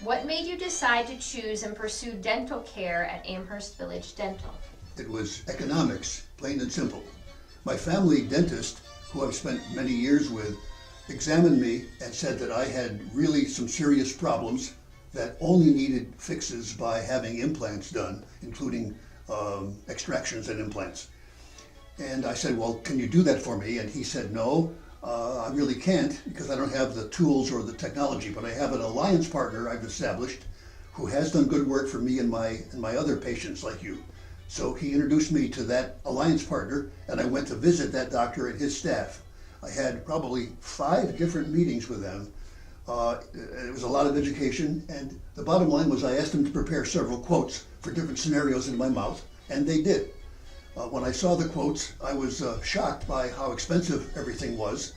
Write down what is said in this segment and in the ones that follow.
What made you decide to choose and pursue dental care at Amherst Village Dental? It was economics, plain and simple. My family dentist, who I've spent many years with, examined me and said that I had really some serious problems that only needed fixes by having implants done, including extractions and implants. And I said, well, can you do that for me? And he said, no, I really can't because I don't have the tools or the technology, but I have an alliance partner I've established who has done good work for me and my other patients like you. So he introduced me to that alliance partner, and I went to visit that doctor and his staff. I had probably 5 different meetings with them. It was a lot of education, and the bottom line was I asked them to prepare several quotes for different scenarios in my mouth, and they did. When I saw the quotes, I was shocked by how expensive everything was,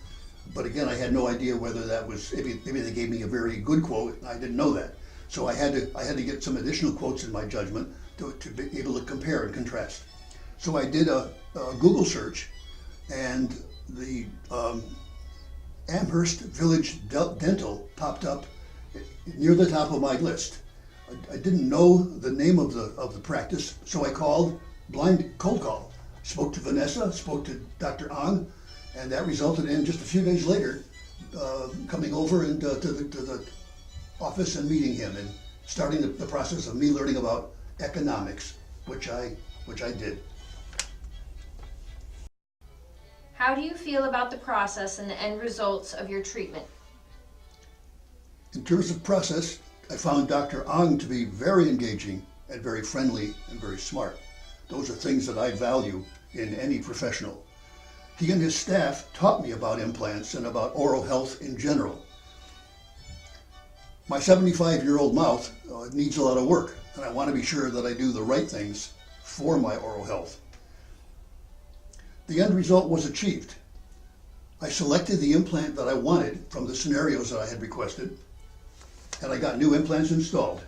but again, I had no idea whether that was, maybe they gave me a very good quote, and I didn't know that. So I had to get some additional quotes in my judgment to be able to compare and contrast. So I did a Google search, and the Amherst Village Dental popped up near the top of my list. I didn't know the name of the practice, so I called, blind cold call. Spoke to Vanessa, spoke to Dr. Ang, and that resulted in just a few days later coming over and to the office and meeting him and starting the process of me learning about economics, which I did. How do you feel about the process and the end results of your treatment? In terms of process, I found Dr. Ang to be very engaging and very friendly and very smart. Those are things that I value in any professional. He and his staff taught me about implants and about oral health in general. My 75-year-old mouth needs a lot of work, and I want to be sure that I do the right things for my oral health. The end result was achieved. I selected the implant that I wanted from the scenarios that I had requested, and I got new implants installed.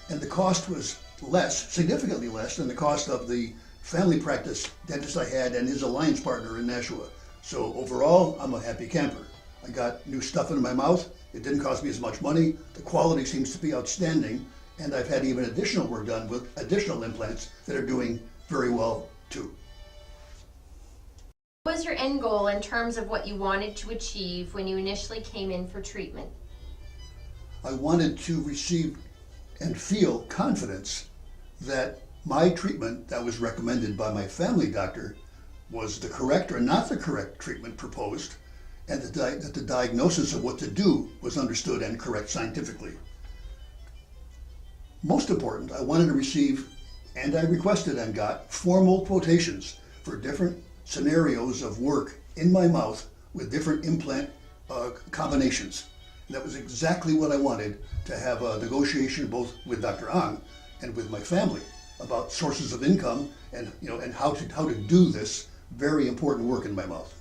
And the cost was less, significantly less than the cost of the family practice dentist I had and his alliance partner in Nashua. So overall, I'm a happy camper. I got new stuff in my mouth. It didn't cost me as much money. The quality seems to be outstanding, and I've had even additional work done with additional implants that are doing very well too. What was your end goal in terms of what you wanted to achieve when you initially came in for treatment? I wanted to receive and feel confidence that my treatment that was recommended by my family doctor was the correct or not the correct treatment proposed, and that the diagnosis of what to do was understood and correct scientifically. Most important, I wanted to receive, and I requested and got, formal quotations for different scenarios of work in my mouth with different implant combinations. And that was exactly what I wanted, to have a negotiation both with Dr. Ang and with my family about sources of income and how to do this very important work in my mouth.